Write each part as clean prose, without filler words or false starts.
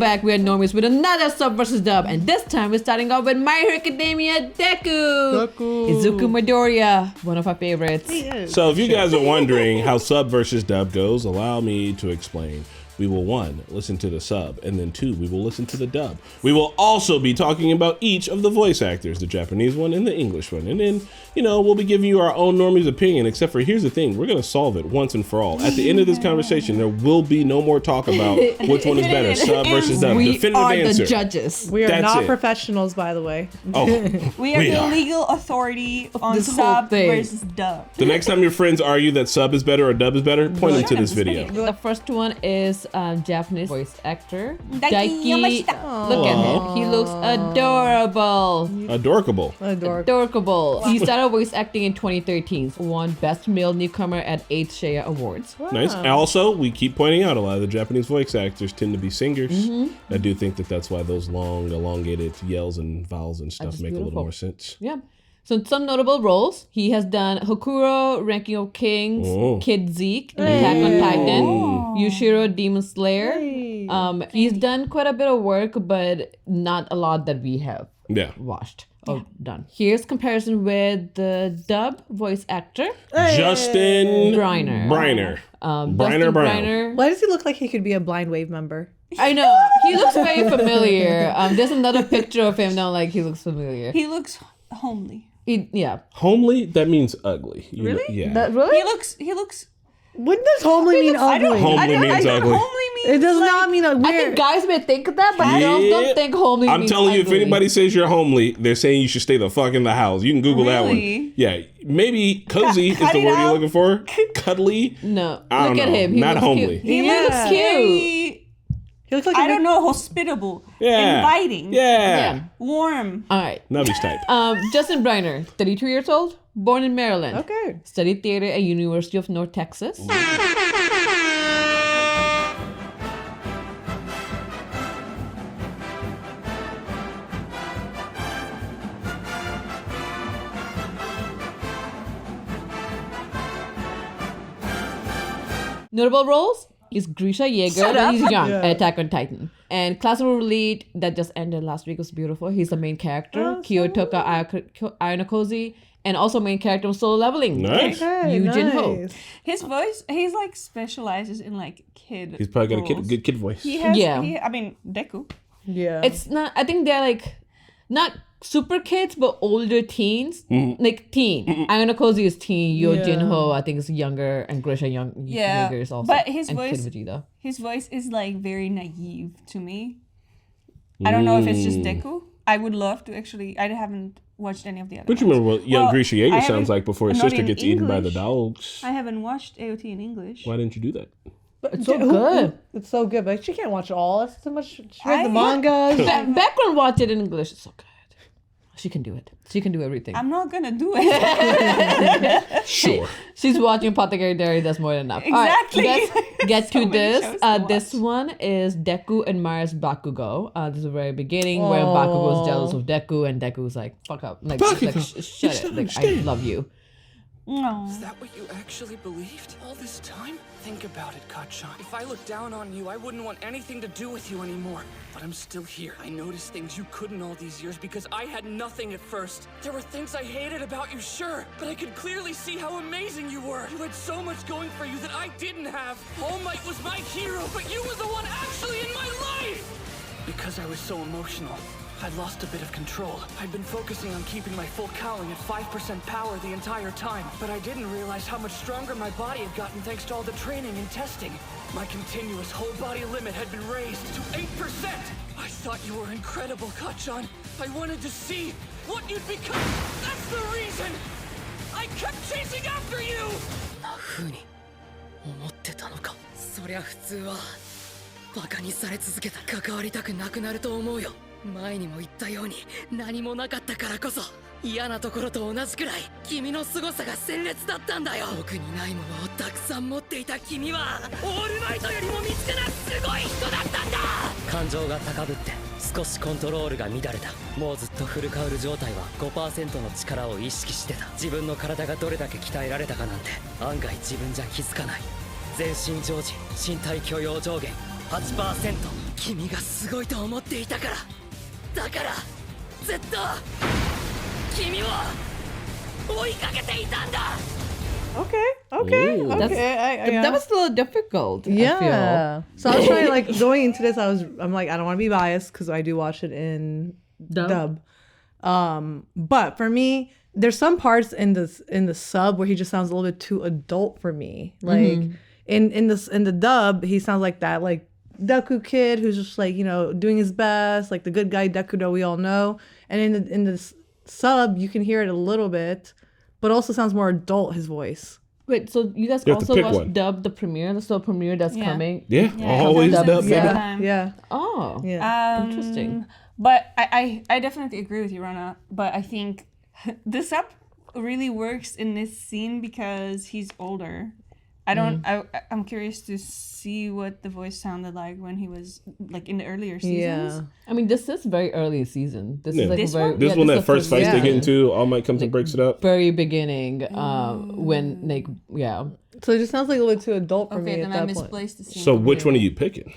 back. We are Normies with another sub versus dub, and this time we're starting off with My Hero Academia Deku. Izuku Midoriya, one of our favorites. So if you guys are wondering how sub versus dub goes, allow me to explain. We will 1, listen to the sub, and then 2, we will listen to the dub. We will also be talking about each of the voice actors, the Japanese one and the English one. And then, you know, we'll be giving you our own Normies opinion, except for here's the thing, we're gonna solve it once and for all. At the end of this conversation, there will be no more talk about which one is better, sub versus dub. We Definitive are answer. the judges. We are That's not it. professionals, by the way. Oh, we are the legal authority on This whole sub thing. versus dub. The next time your friends argue that sub is better or dub is better, point them to this video. The first one is Japanese voice actor Daiki Yamashita. Look at him. He looks adorable. Adorkable. Adorable. He started voice acting in 2013. Won Best Male Newcomer at 8th Shaya Awards. Nice. And also, we keep pointing out a lot of the Japanese voice actors tend to be singers. I do think that that's why those long, elongated yells and vowels and stuff make a little more sense. Yeah. So some notable roles. He has done Hokuro, Ranking of Kings, Kid Zeke, Attack on Titan, Yushiro, Demon Slayer. He's done quite a bit of work, but not a lot that we have watched or done. Here's comparison with the dub voice actor. Justin Briner. Briner. Why does he look like he could be a Blind Wave member? I know. He looks very familiar. There's another picture of him now, like he looks familiar. He looks homely. Homely? That means ugly. You Really? know- yeah. Really? He looks. What does homely mean ugly? Homely means ugly. Homely means It does not mean ugly. I think guys may think that, but girls don't think homely I'm means telling you, if ugly. anybody says you're homely, they're saying you should stay the fuck in the house. You can Google that one. Really? Yeah. Maybe cozy is the word you're looking for. Cuddly. No. I don't Look at know. him. He Not looks homely. Cute. He looks cute. very, He looks like I don't know, hospitable, Yeah. inviting, Yeah. warm. All right. Nubby's type. Justin Briner, 32 years old, born in Maryland. Okay. Studied theater at University of North Texas. Notable roles is Grisha Yeager when he's young at Attack on Titan. And Classroom Elite that just ended last week was beautiful. He's the main character. Kyotoka Ayanokozi. And also main character of Solo Leveling. Nice. Yujin Ho. His voice, he's like specializes in like kid. He's probably got a roles. good kid voice. He has, Yeah. I mean, Deku. Yeah. It's not, I think they're like, not super kids, but older teens. Like teen. Ayanokozi is teen. Yojin Ho, I think, is younger. And Grisha younger is also. But his and voice, Kid Vegeta. his voice is like very naive to me. I don't know if it's just Deku. I would love to actually. I haven't watched any of the other. But you remember what young Grisha I Yeager haven't- sounds like before his not sister in gets eaten by the English. dogs. I haven't watched AOT in English. Why didn't you do that? It's so good. It's so good, but she can't watch it all. It's too much. She read the I- manga. Background watch it in English. It's so good. She can do it. She can do everything. I'm not gonna do it. Sure. She's watching Apothecary Diary. That's more than enough. Exactly. All right, let's get So to many this. shows to This watch. one is Deku admires Bakugo. This is the very beginning where Bakugo is jealous of Deku and Deku's like, fuck up. Like, Bakugo, shut it. Like, I love you. No. Is that what you actually believed all this time? Think about it, Kachan. If I looked down on you, I wouldn't want anything to do with you anymore. But I'm still here. I noticed things you couldn't all these years because I had nothing at first. There were things I hated about you, sure, but I could clearly see how amazing you were. You had so much going for you that I didn't have. All Might was my hero, but you were the one actually in my life! Because I was so emotional, I lost a bit of control. I'd been focusing on keeping my full cowling at 5% power the entire time, but I didn't realize how much stronger my body had gotten thanks to all the training and testing. My continuous whole body limit had been raised to 8%. I thought you were incredible, Kachan. I wanted to see what you'd become. That's the reason I kept chasing after you! 風に思ってたのか。そりゃ普通はバカにされ続けたら関わりたくなくなると思うよ。前にも言ったように何もなかったからこそ嫌なところと同じくらい君の凄さが鮮烈だったんだよ。僕にないものをたくさん持っていた君はオールマイトよりも見つけなすごい人だったんだ。感情が高ぶって少しコントロールが乱れた。もうずっとフルカウル状態は 5% の力を意識してた。自分の体がどれだけ鍛えられたかなんて案外自分じゃ気づかない。全身常時身体許容上限 8%、9%、君がすごいと思っていたから。だからずっと君を追いかけていたんだ。 Okay. Okay. Ooh. Okay. That was a little difficult. I Yeah. So I was trying like going into this. I'm like I don't want to be biased because I do watch it in dub. But for me, there's some parts in the sub where he just sounds a little bit too adult for me. Like in the dub, he sounds like that like Deku kid who's just like doing his best, like the good guy Deku that we all know. And in the sub, you can hear it a little bit, but also sounds more adult. His voice. Wait, so you guys You have to also pick watched one. dub the premiere, the sub premiere that's coming? Yeah, always Dub dub, baby. time. Yeah. Oh, Yeah. interesting. But I definitely agree with you, Rana. But I think the sub really works in this scene because he's older. I'm curious to see what the voice sounded like when he was like in the earlier seasons. Yeah. I mean, this is very early season. This Yeah. is like This a very one? This yeah, one this that is the first fight they get season. into, All Might comes and breaks it up. Very beginning, when like So it just sounds like a little bit too adult for me Okay, at then I that point. misplaced the scene. So which one are you picking?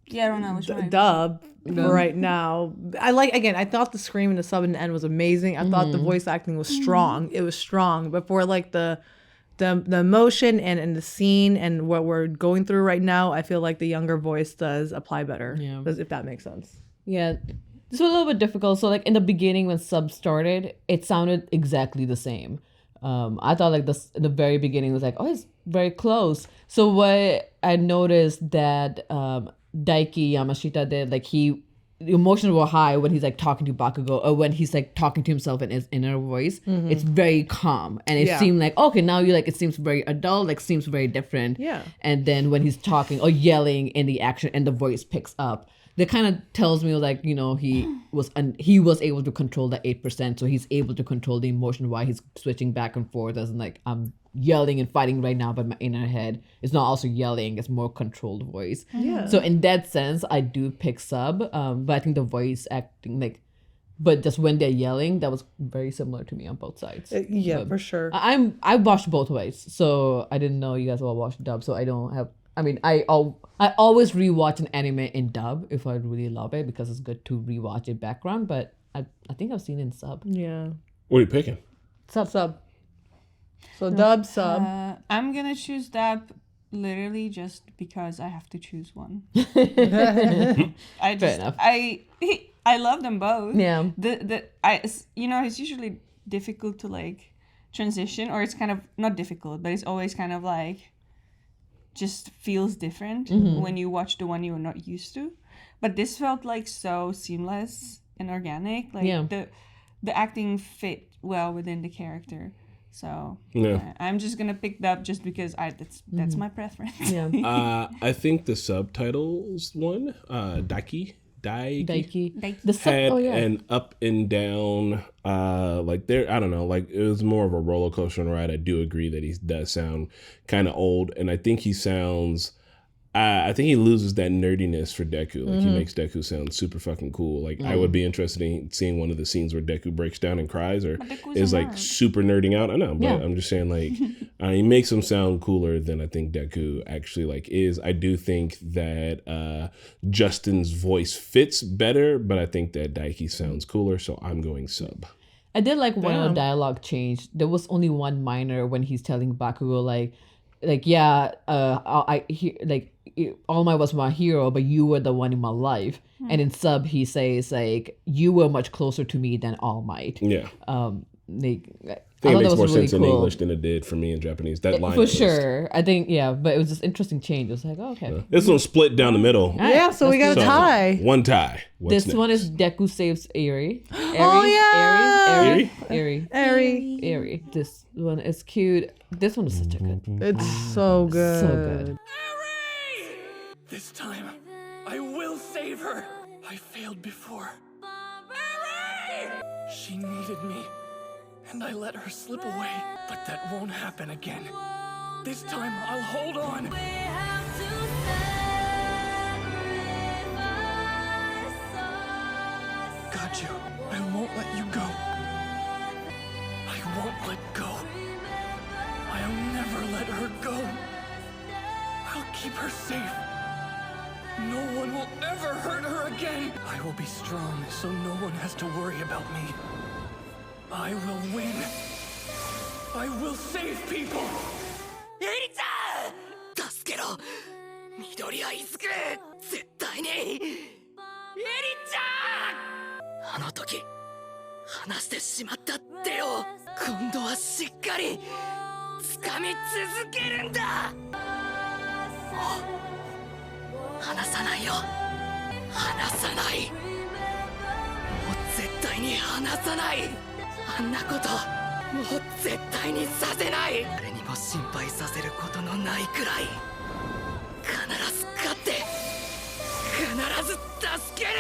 Yeah, I don't know which one. Dub right now. I thought the scream and the sub and the end was amazing. I thought the voice acting was strong. It was strong, but for like the emotion and the scene and what we're going through right now, I feel like the younger voice does apply better. Yeah. If that makes sense. yeah. This was a little bit difficult. So like in the beginning when sub started, it sounded exactly the same. I thought like this in the very beginning was like, oh, it's very close. So what I noticed that Daiki Yamashita did, like the emotions were high when he's like talking to Bakugo or when he's like talking to himself in his inner voice. It's very calm, and it Yeah. seemed like okay, now you like it seems very adult, like seems very different. Yeah. And then when he's talking or yelling in the action and the voice picks up, that kind of tells me like he was able to control the 8%, so he's able to control the emotion while he's switching back and forth as in like I'm yelling and fighting right now, but my inner head is not also yelling, it's more controlled voice. Yeah. So in that sense I do pick sub, but I think the voice acting but just when they're yelling, that was very similar to me on both sides. Yeah, But for sure. I watched both ways, so I didn't know you guys all watched dub, so I don't have. I mean, I always rewatch an anime in dub if I really love it because it's good to rewatch it background. But I think I've seen it in sub. Yeah. What are you picking? Sub. So dub sub. I'm gonna choose dub literally just because I have to choose one. Fair enough. I love them both. Yeah. It's usually difficult to like transition, or it's kind of not difficult, but it's always kind of like just feels different when you watch the one you're not used to. But this felt like so seamless and organic. Like the acting fit well within the character. So I'm just gonna pick dub just because that's my preference. Yeah. I think the subtitles one, Daiki. The sub. Had Oh yeah. an up and down, like there. I don't know, like it was more of a roller coaster ride. I do agree that he does sound kind of old, and I think he sounds. I think he loses that nerdiness for Deku. Like he makes Deku sound super fucking cool. Like I would be interested in seeing one of the scenes where Deku breaks down and cries or is like super nerding out. I know, but I'm just saying like he makes him sound cooler than I think Deku actually like is. I do think that Justin's voice fits better, but I think that Daiki sounds cooler, so I'm going sub. I did like one of the dialogue change. There was only one minor when he's telling Bakugo All Might was my hero, but you were the one in my life. And in sub, he says like, you were much closer to me than All Might. Yeah. I I think it thought makes that more was really sense in cool. English than it did for me in Japanese. That line For twist. sure. I think, but it was just interesting change. It was like, okay. This one's split down the middle. Yeah, so we got a So, tie. one tie. What's This one next? is Deku saves Eri. Oh, yeah. Eri. This one is cute. This one is such a good. It's so good. So good. This time, I will save her. I failed before. Mary! She needed me, and I let her slip away. But that won't happen again. This time, I'll hold on. Got you. I won't let you go. I won't let go. I'll never let her go. I'll keep her safe. No one will ever hurt her again. I will be strong, so no one has to worry about me. I will win. I will save people. エリちゃん助けろ緑谷イズク絶対にエリちゃんあの時話してしまったってよ今度はしっかり掴み続けるんだもう離さないよ離さないもう絶対に離さないあんなこともう絶対にさせない誰にも心配させることのないくらい必ず勝って必ず助ける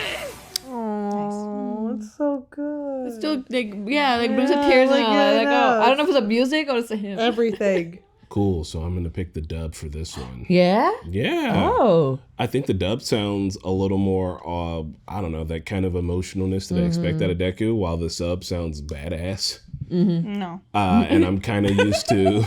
Oh, it's so good. It's still like brings the tears in my eyes. Like, oh, I don't know if it's the music or it's the hymn. Everything. Cool. So I'm gonna pick the dub for this one. Yeah. Yeah. Oh. I think the dub sounds a little more, I don't know, that kind of emotionalness that I expect out of Deku, while the sub sounds badass. No. And I'm kind of used to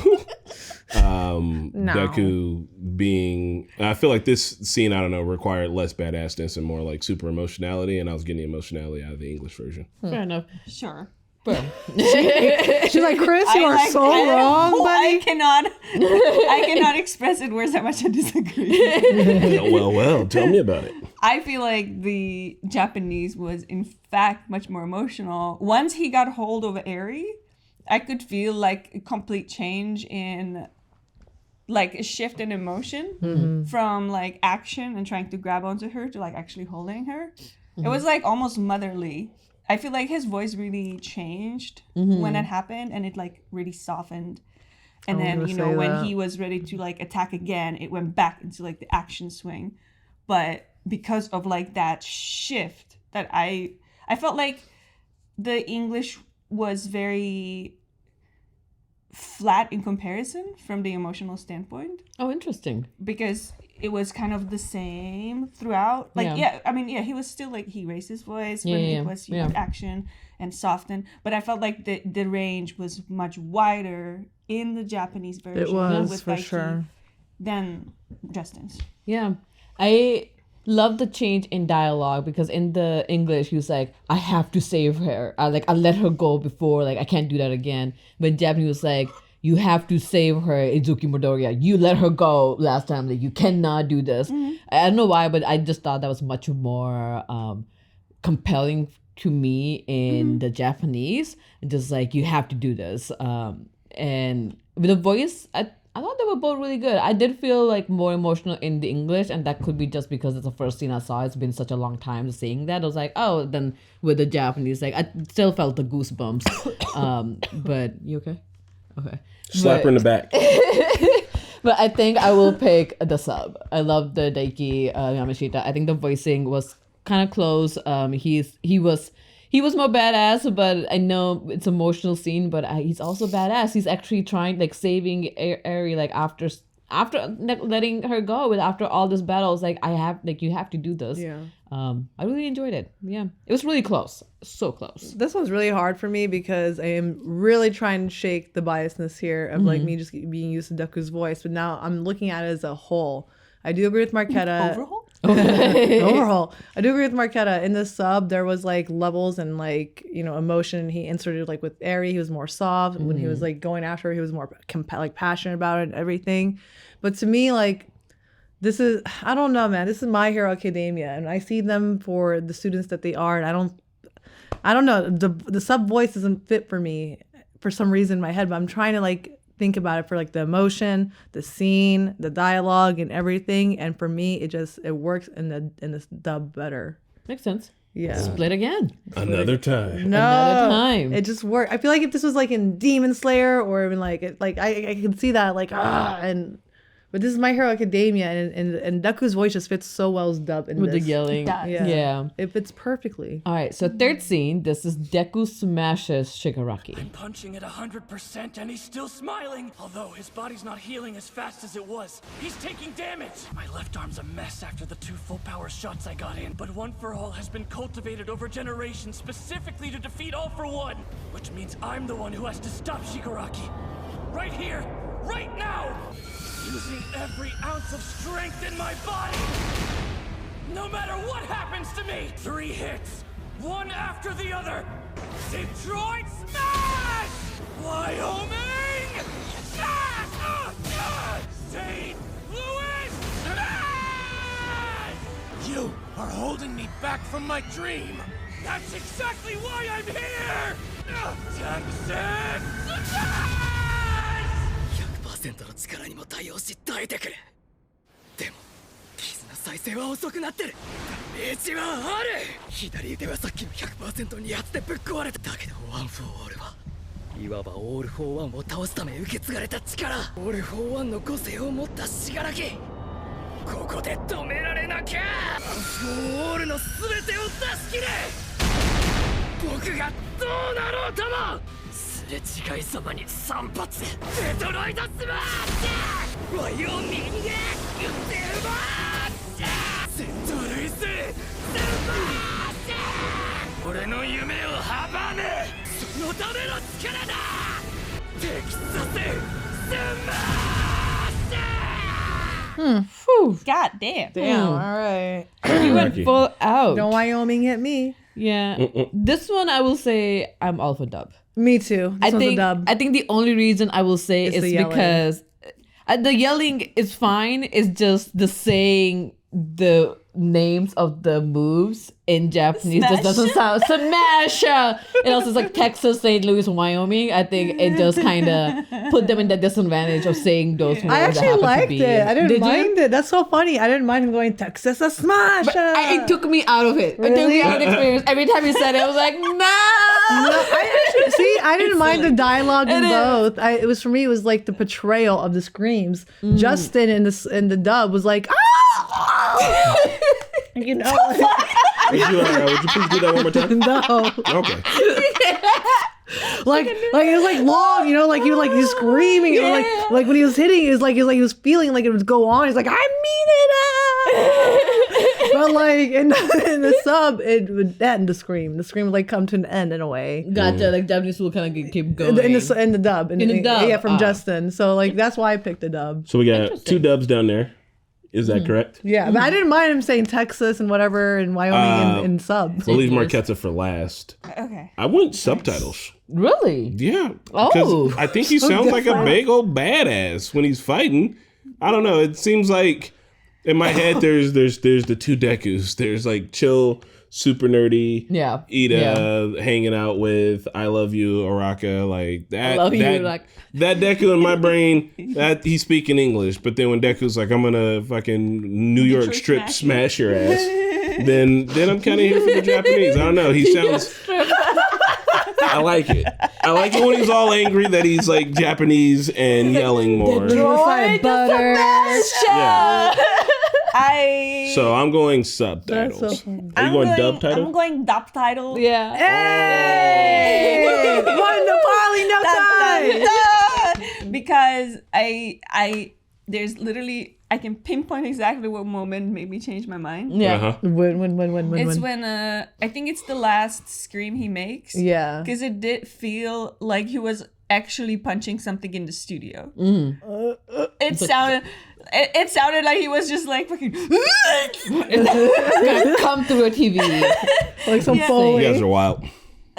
Deku being. I feel like this scene, I don't know, required less badassness and more like super emotionality, and I was getting the emotionality out of the English version. Fair enough. Sure. Bro. She's like, Chris, you are so wrong, buddy. I cannot express in words how much I disagree. Well, tell me about it. I feel like the Japanese was in fact much more emotional. Once he got hold of Eri, I could feel like a complete change in like a shift in emotion from like action and trying to grab onto her to like actually holding her. It was like almost motherly. I feel like his voice really changed when it happened, and it like really softened. And then, you know, when he was ready to like attack again, it went back into like the action swing. But because of like that shift that I felt like the English was very flat in comparison from the emotional standpoint. Oh, interesting. Because it was kind of the same throughout. Like, he was still like, he raised his voice when it was action and softened. But I felt like the range was much wider in the Japanese version. It was, with for Daiki sure. Than Justin's. Yeah. I love the change in dialogue because in the English, he was like, I have to save her. I let her go before. Like, I can't do that again. But in Japanese, he was like, you have to save her, Izuku Midoriya. You let her go last time. Like, you cannot do this. I don't know why, but I just thought that was much more compelling to me in the Japanese. Just like, you have to do this. And with the voice, I thought they were both really good. I did feel like more emotional in the English, and that could be just because it's the first scene I saw. It's been such a long time seeing that. I was like, oh, then with the Japanese, like, I still felt the goosebumps. But you okay? Okay. Slap her in the back. But I think I will pick the sub. I love the Daiki Yamashita. I think the voicing was kind of close. He was more badass, but I know it's an emotional scene, but he's also badass. He's actually trying, like, saving Eri, like, after letting her go, after all this battles, like, you have to do this. Yeah. I really enjoyed it. Yeah. It was really close. So close. This one's really hard for me because I am really trying to shake the biasness here of like me just being used to Deku's voice, but now I'm looking at it as a whole. I do agree with Marquetta. Overhaul. I do agree with Marquetta. In the sub, there was like levels and like, you know, emotion he inserted. Like with Eri, he was more soft. When he was like going after her, he was more like passionate about it and everything. But to me, like, this is, I don't know, man. This is My Hero Academia, and I see them for the students that they are, and I don't know. The sub voice doesn't fit for me for some reason in my head, but I'm trying to like think about it for like the emotion, the scene, the dialogue, and everything. And for me, it works in the dub better. Makes sense. Yeah. Split again. Another time. No, Another time. It just worked. I feel like if this was like in Demon Slayer or even like I could see that like but this is My Hero Academia, and Deku's voice just fits so well as dub in With this. the yelling. Yeah. It fits perfectly. All right, so third scene, this is Deku smashes Shigaraki. I'm punching at 100% and he's still smiling. Although his body's not healing as fast as it was. He's taking damage. My left arm's a mess after the 2 full power shots I got in. But One for All has been cultivated over generations specifically to defeat All for One. Which means I'm the one who has to stop Shigaraki. Right here, right now! Using every ounce of strength in my body! No matter what happens to me, 3 hits, one after the other. Detroit smash! Wyoming smash! St. Louis smash! You are holding me back from my dream. That's exactly why I'm here! Texas smash! 100% の力にも対応し耐えてくれ。でも傷の再生は遅くなってる。ダメージはある。左腕はさっきの 100% 2発でぶっ壊れた。だけどワン・フォー・オールはいわばオール・フォー・ワンを倒すため受け継がれた力。オール・フォー・ワンの個性を持った死柄木。ここで止められなきゃ。ワン・フォー・オールの全てを出し切れ。僕がどうなろうとも。すれ違いそばに3発。デトロイトスマッシュ。ワイオミングスマッシュ。セントルイススマッシュ。俺の夢を阻むそのための力だ。テキサススマッシュ。 God damn. Damn. All right. You went full out. Don't Wyoming hit me. Yeah. This one I will say I'm all for dub. Me too. This one's a dub. I think the only reason I will say It's is the yelling. because the yelling is fine. It's just the saying the names of the moves in Japanese just doesn't sound smash. It also is like Texas, St. Louis, Wyoming. I think it does kind of put them in the disadvantage of saying those words. I actually liked it. I didn't Did mind you? it. That's so funny. I didn't mind him going Texas a smash. It took me out of it. It took Really? me out of the experience. Every time he said it, I was like, No, I didn't mind the dialogue in both. It was for me. It was like the portrayal of the screams. Justin in the dub was like, ah! You know, Would you please do that one more time? no, Okay. like it was like long, you know, like he was like he's screaming, and like when he was hitting, it was like he was feeling like it would go on. He's like, I mean it, but like in the sub, it would end the scream. The scream would like come to an end in a way. Gotcha. Like Japanese will kind of keep going. In the dub, In the dub. yeah, from Justin. So like that's why I picked the dub. So we got 2 dubs down there. Is that correct? Yeah, but I didn't mind him saying Texas and whatever and Wyoming in subs. We'll leave Marquetta for last. Okay. I went subtitles. Really? Yeah. Oh. 'Cause I think he sounds like a big old badass when he's fighting. I don't know. It seems like in my head there's the 2 Dekus. There's like chill, super nerdy. Yeah. Ida hanging out with I love you, Araka. Like that. I love you, like- that Deku in my brain. That he's speaking English, but then when Deku's like, I'm gonna fucking New York Detroit strip smash smash your ass. then I'm kind of here for the Japanese. I don't know. He sounds. I like it. I like it when he's all angry that he's like Japanese and yelling more. Detroit butter. Yeah. So I'm going subtitles. That's so funny. Are you going dub title? I'm going dub title. Yeah. Hey! Won the poly, no time. Because I there's literally I can pinpoint exactly what moment made me change my mind. Yeah. Uh-huh. When. It's when I think it's the last scream he makes. Yeah. Because it did feel like he was actually punching something in the studio. It sounded like he was just like fucking Gonna come through a TV. Like some Yeah. Foley. You guys are wild.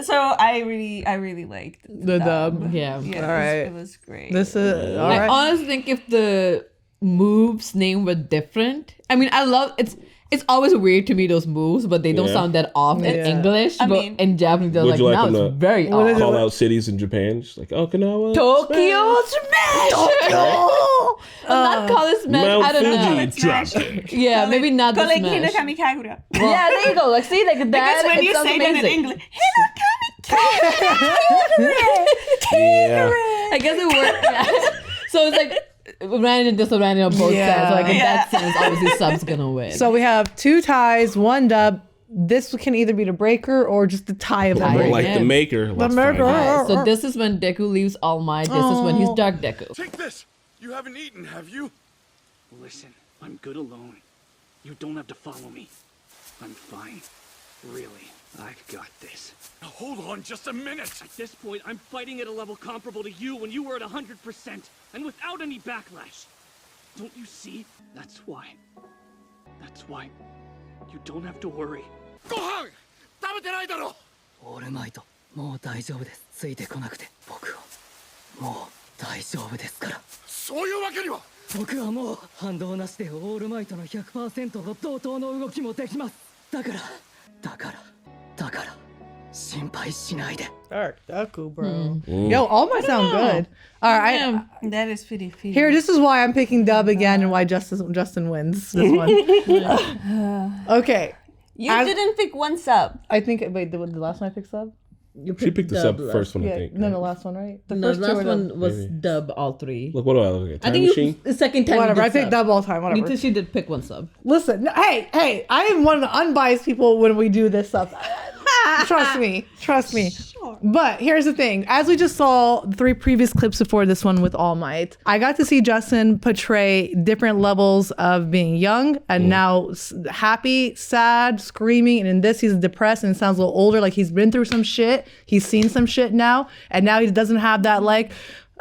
So I really liked The dub. Yeah. Yeah, All right. it was great. This is all I right. honestly think if the moves name were different, I mean, I love it's always weird to me those moves, but they don't Yeah. sound that off in Yeah. English. I But mean- in Japanese, they're Would like, you like now them it's to very What is off. it? Call out cities in Japan, just like Okinawa. Tokyo smash. Not call it smash. Mount I don't know. Fuji drop. Yeah, maybe not the Call it smash. Hinokami Kagura. Yeah, there you go. Like, see, like that. Because when it you sounds say that in amazing. English, Hinokami Yeah. I guess it worked. Yeah. So it's like random and disadvantage on both Yeah. sides. So like in Yeah. that sense, obviously sub's gonna win. So we have 2 ties, 1 dub. This can either be the breaker or just the tie of the Tie. Or break. like the Yeah. maker. Let's maker. find out. Alright, so this is when Deku leaves All Might. This is when he's Dark Deku. Take this! You haven't eaten, have you? Listen, I'm good alone. You don't have to follow me. I'm fine. Really, I've got this. Now hold on just a minute! At this point, I'm fighting at a level comparable to you when you were at 100%, and without any backlash. Don't you see? That's why. That's why you don't have to worry. ご飯食べてないだろオールマイトもう大丈夫ですついてこなくて僕はもう大丈夫ですからそういうわけには僕はもう反動なしでオールマイトの 100% と同等の動きもできますだから心配しないで Dark Deku, bro. Yo, all my sound good. All right. That is pretty. Here, this is why I'm picking dub again and why Justin wins this one. Okay. You didn't pick one sub. I think, wait, the last one I picked sub? She picked the sub first one, I Yeah, think. no, the last one, right? The No, first the two last were one dub. was dub all three. Look, what do I look at? I Time think machine? the second time. Whatever, you I did picked sub. dub all the time, whatever. Because she did pick one sub. Listen, hey, I am one of the unbiased people when we do this stuff. Trust me. Sure. But here's the thing. As we just saw the 3 previous clips before this one with All Might, I got to see Justin portray different levels of being young and now happy, sad, screaming. And in this, he's depressed and sounds a little older, like he's been through some shit. He's seen some shit now. And now he doesn't have that, like,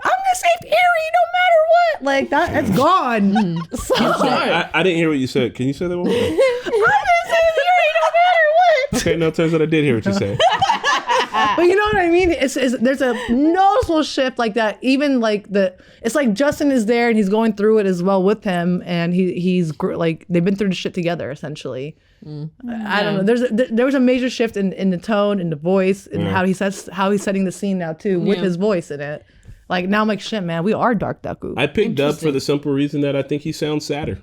I'm gonna save Eerie no matter what. Like, that's gone. So, I didn't hear what you said. Can you say that one more time? I'm gonna save Eerie no matter what. Okay, no, turns out I did hear what you said. But you know what I mean? It's there's a noticeable shift like that. Even like it's like Justin is there and he's going through it as well with him, and he's like they've been through the shit together essentially. I don't know. There was a major shift in the tone, in the voice, and how he's setting the scene now too with his voice in it. Like now I'm like shit, man. We are Dark Deku. I picked Dub for the simple reason that I think he sounds sadder.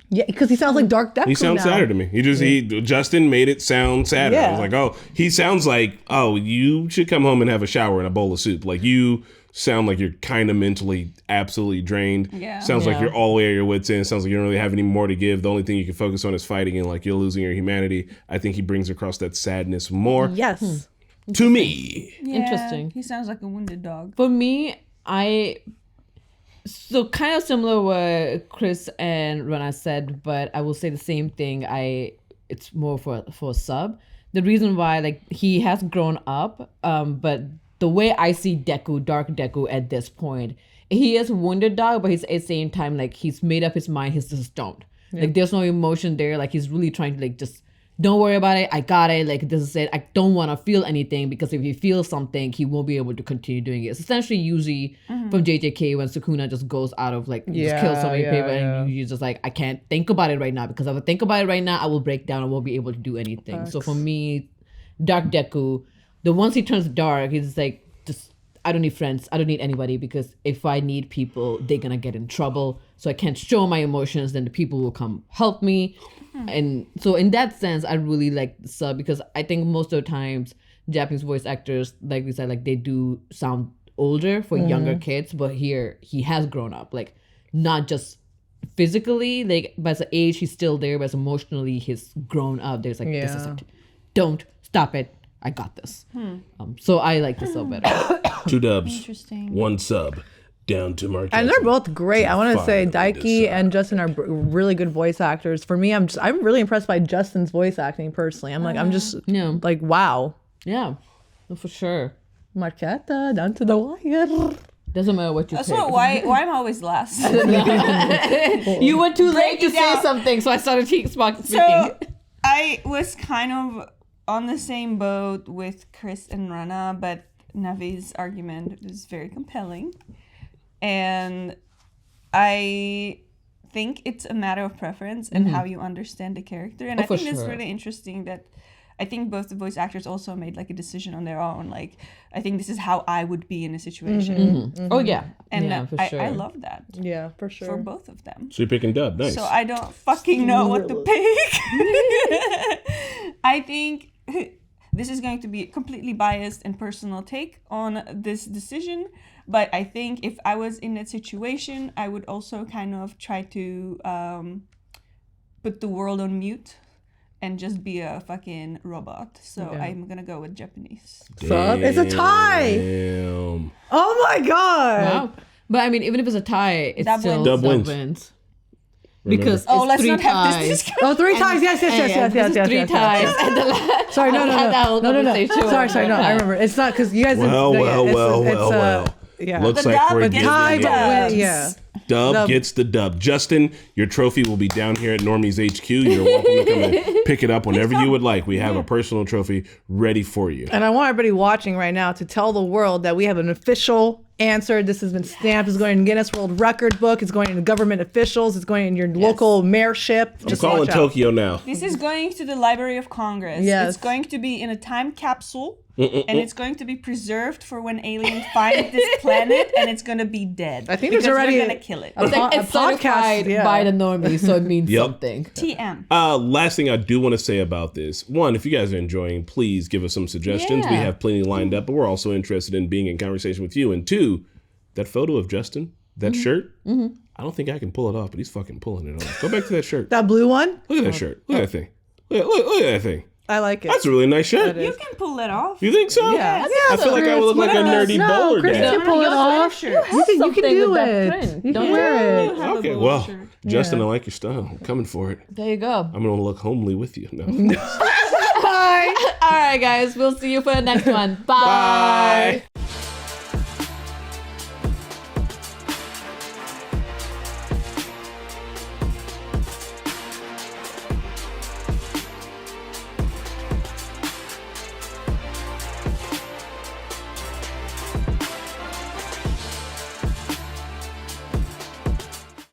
Yeah, because he sounds like Dark Deku. He sounds now. sadder to me. Justin made it sound sadder. Yeah. I was like, oh, he sounds like, oh, you should come home and have a shower and a bowl of soup. Like you sound like you're kind of mentally absolutely drained. Yeah. Sounds like you're all the way at your wits' end. Sounds like you don't really have any more to give. The only thing you can focus on is fighting and like you're losing your humanity. I think he brings across that sadness more. Yes. To me. Yeah, Interesting. He sounds like a wounded dog. For me, so kind of similar what Chris and Rana said, but I will say the same thing. It's more for sub. The reason why, like, he has grown up, but the way I see Deku, Dark Deku at this point, he is wounded dog, but he's at the same time like he's made up his mind. He's just stoned. Like there's no emotion there. Like he's really trying to like just. Don't worry about it. I got it. Like this is it. I don't want to feel anything because if he feels something, he won't be able to continue doing it. It's essentially usually from JJK when Sukuna just goes out of like just kills so many people and you're just like, I can't think about it right now because if I think about it right now, I will break down. I won't be able to do anything. Facts. So for me, Dark Deku, once he turns dark, he's like, just I don't need friends. I don't need anybody because if I need people, they're gonna get in trouble. So I can't show my emotions. Then the people will come help me. And so in that sense, I really like the sub because I think most of the times Japanese voice actors, like we said, like they do sound older for younger kids, but here he has grown up, like not just physically, like but as an age he's still there, but as emotionally he's grown up. There's like this is it. Don't stop it. I got this. So I like the sub better. 2 dubs, Interesting. 1 sub. Down to Mark. And they're both great. I want to say Daiki and Justin are really good voice actors. For me, I'm really impressed by Justin's voice acting personally. I'm just like wow. Yeah, for sure. Marquetta down to the wire. Doesn't matter what you That's pick. why I'm always last. You were too late to it say down. something, so I started speaking. So I was kind of on the same boat with Chris and Rana, but Navi's argument was very compelling. And I think it's a matter of preference and how you understand the character. And I think it's really interesting that I think both the voice actors also made like a decision on their own. Like, I think this is how I would be in a situation. Oh yeah, And yeah, for sure. I love that Yeah, for sure. for both of them. So you're picking Dub. Nice. So I don't fucking know what to pick. I think this is going to be a completely biased and personal take on this decision. But I think if I was in that situation, I would also kind of try to put the world on mute and just be a fucking robot. So I'm going to go with Japanese. Sub? It's a tie. Damn. Oh my god. Wow. But I mean, even if it's a tie, it's Dub still Dub Dub wins. wins. Because Oh, it's let's 3 not ties. have this discussion. Oh, 3 times. Yes. This is 3 ties. And the last, Sorry, no. conversation. Sorry, no. I remember. It's not because you guys. Well. Yeah. Looks The like dub we're gets Tie, the but dubs. yeah. Dub gets the dub. Justin, your trophy will be down here at Normies HQ. You're welcome to come and pick it up whenever you would like. We have a personal trophy ready for you. And I want everybody watching right now to tell the world that we have an official answer. This has been stamped. It's going in Guinness World Record book. It's going in government officials. It's going in your local mayorship. I'm calling Tokyo now. This is going to the Library of Congress. Yes. It's going to be in a time capsule. And it's going to be preserved for when aliens find this planet, and it's going to be dead. I think there's already going to kill it. It's certified by the normies, so it means something. TM. Last thing I do want to say about this. One, if you guys are enjoying, please give us some suggestions. We have plenty lined up, but we're also interested in being in conversation with you. And two, that photo of Justin, that shirt, I don't think I can pull it off, but he's fucking pulling it off. Go back to that shirt. That blue one? Look at that shirt. Look at that thing. Look at that thing. I like it. That's a really nice shirt. You can pull that off. You think so? Yeah. I feel like I would look like a nerdy bowler Chris dad. can pull it off. You can do it. You can wear it. Okay, well, Justin, I like your style. I'm coming for it. There you go. I'm going to look homely with you. No. Bye. All right, guys. We'll see you for the next one. Bye. Bye.